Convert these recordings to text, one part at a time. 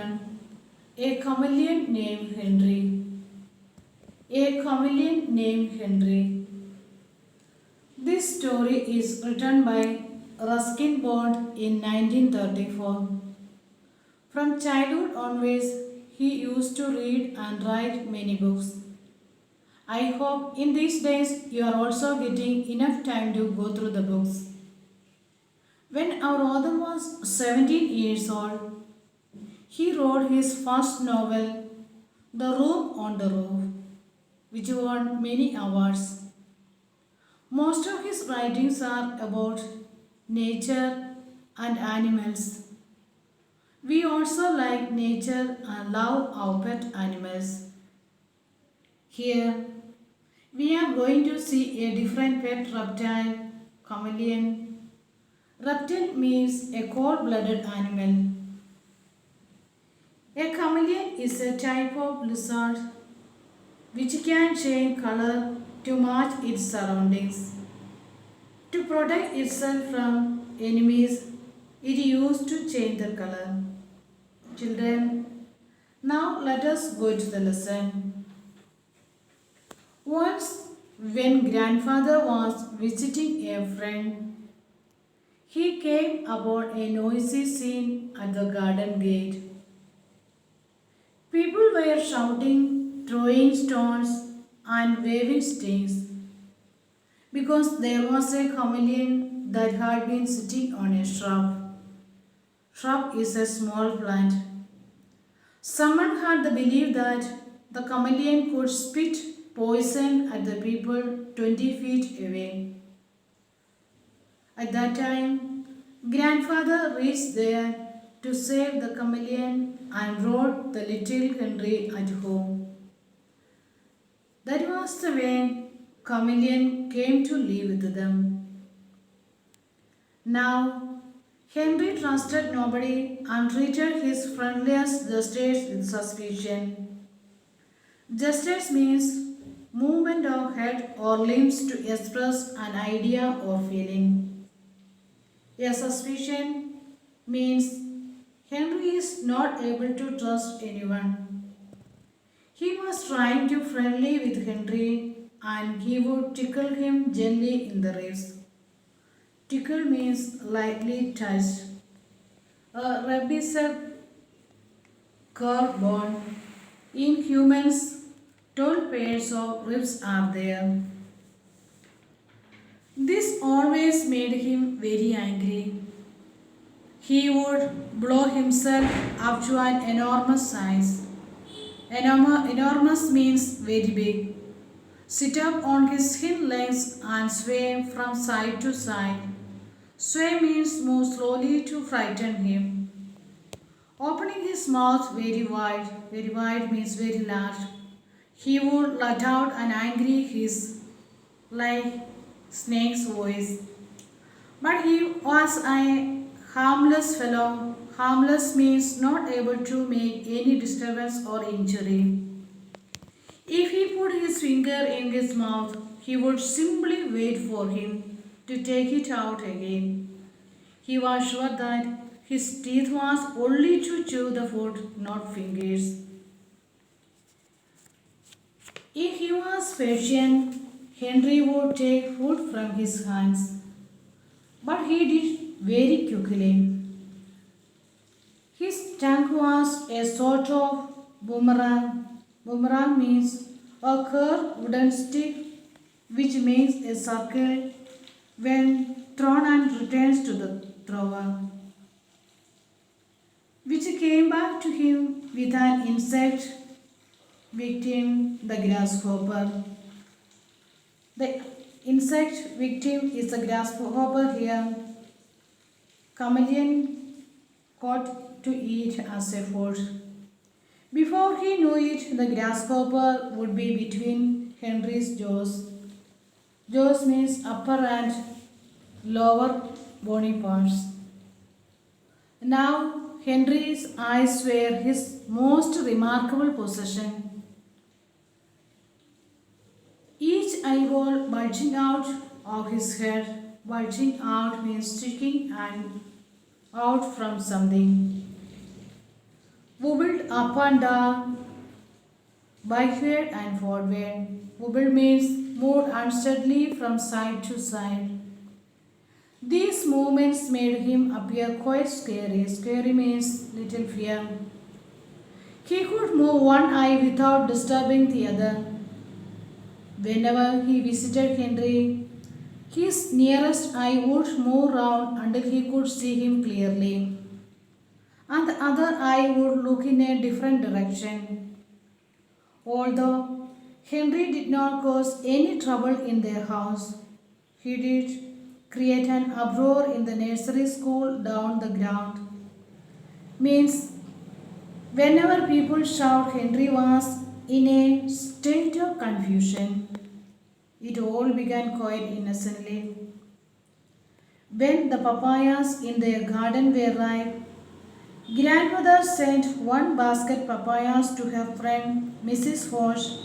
children. A chameleon named Henry. A chameleon named Henry. This story is written by Ruskin Bond in 1934. From childhood onwards, he used to read and write many books. I hope in these days you are also getting enough time to go through the books. When our author was 17 years old, he wrote his first novel, The Room on the Roof, which won many awards. Most of his writings are about nature and animals. We also like nature and love our pet animals. Here, we are going to see a different pet reptile, chameleon. Reptile means a cold-blooded animal. A chameleon is a type of lizard which can change color to match its surroundings. To protect itself from enemies, it used to change the color. Children, now let us go to the lesson. Once, when grandfather was visiting a friend, he came upon a noisy scene at the garden gate. People were shouting, throwing stones, and waving sticks because there was a chameleon that had been sitting on a shrub. Shrub is a small plant. Someone had the belief that the chameleon could spit poison at the people 20 feet away. At that time, grandfather reached there to save the chameleon and brought the little Henry at home. That was the way chameleon came to live with them. Now, Henry trusted nobody and treated his friendliest jesters with suspicion. Gestures means movement of head or limbs to express an idea or feeling. A suspicion means Henry is not able to trust anyone. He was trying to friendly with Henry and he would tickle him gently in the ribs. Tickle means lightly touched. A rib is a curved bone. In humans, 12 pairs of ribs are there. This always made him very angry. He would blow himself up to an enormous size. Enormous means very big. Sit up on his hind legs and sway from side to side. Sway means move slowly to frighten him. Opening his mouth very wide means very large. He would let out an angry hiss like snake's voice. But he was a harmless fellow. Harmless means not able to make any disturbance or injury. If he put his finger in his mouth, he would simply wait for him to take it out again. He was sure that his teeth was only to chew the food, not fingers. If he was patient, Henry would take food from his hands. But he did very quickly. His tongue was a sort of boomerang. Boomerang means a curved wooden stick which makes a circle when thrown and returns to the thrower, which came back to him with an insect victim, the grasshopper. The insect victim is the grasshopper here. Chameleon caught to eat as a food. Before he knew it, the grasshopper would be between Henry's jaws. Jaws means upper and lower bony parts. Now, Henry's eyes were his most remarkable possession. Each eyeball bulging out of his head. Bulging out means sticking and out from something. Woven up and down, backward and forward. Wobble means moved unsteadily from side to side. These movements made him appear quite scary. Scary means little fear. He could move one eye without disturbing the other. Whenever he visited Henry, his nearest eye would move round until he could see him clearly, and the other eye would look in a different direction. Although Henry did not cause any trouble in their house, he did create an uproar in the nursery school down the ground. Means whenever people shout, Henry was in a state of confusion. It all began quite innocently. When the papayas in their garden were ripe, grandmother sent one basket papayas to her friend Mrs. Hosh,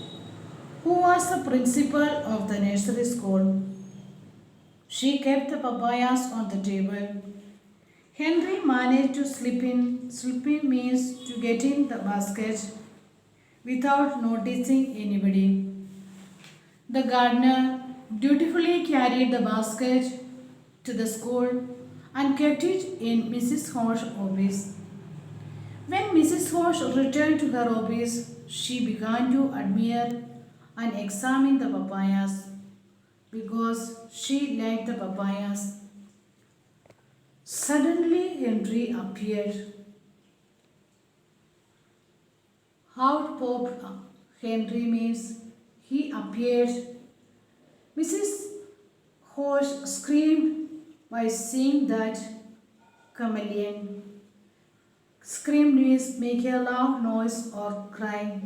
who was the principal of the nursery school. She kept the papayas on the table. Henry managed to slip in. Slipping means to get in the basket without noticing anybody. The gardener dutifully carried the basket to the school and kept it in Mrs. Hosh's office. When Mrs. Hosh returned to her office, she began to admire and examine the papayas because she liked the papayas. Suddenly, Henry appeared. Out popped Henry means he appeared. Mrs. Hosh screamed by seeing that chameleon. Scream means make a loud noise or cry.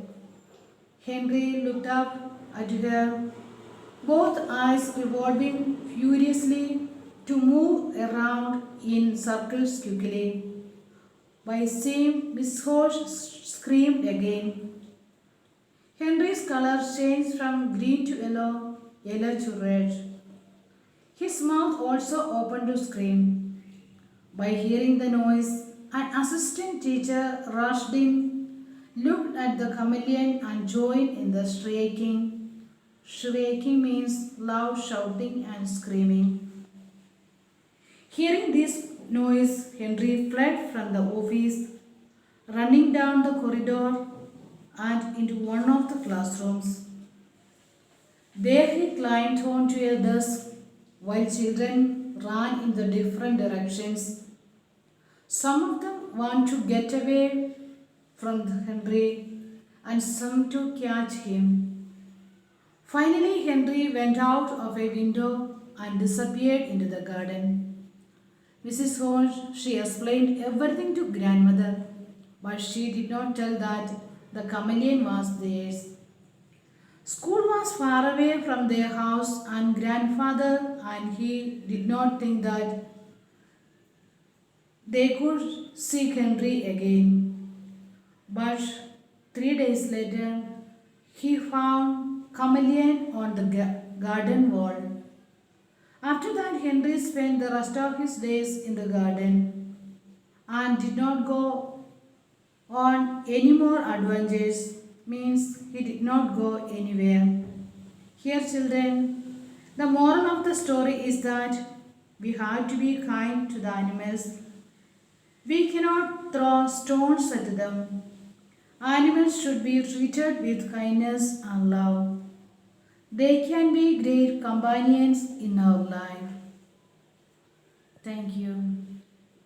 Henry looked up at her, both eyes revolving furiously to move around in circles quickly. By seeing Miss Hosh screamed again. Henry's color changed from green to yellow, yellow to red. His mouth also opened to scream. By hearing the noise, an assistant teacher rushed in, looked at the chameleon and joined in the shrieking. Shrieking means loud shouting and screaming. Hearing this noise, Henry fled from the office, running down the corridor and into one of the classrooms. There he climbed onto a desk while children ran in the different directions. Some of them want to get away from Henry and some to catch him. Finally, Henry went out of a window and disappeared into the garden. Mrs. Holmes, she explained everything to grandmother, but she did not tell that the chameleon was theirs. School was far away from their house and grandfather and he did not think that they could see Henry again. But 3 days later, he found chameleon on the garden wall. After that, Henry spent the rest of his days in the garden and did not go on any more adventures, means he did not go anywhere. Here, children, the moral of the story is that we have to be kind to the animals. We cannot throw stones at them. Animals should be treated with kindness and love. They can be great companions in our life. Thank you.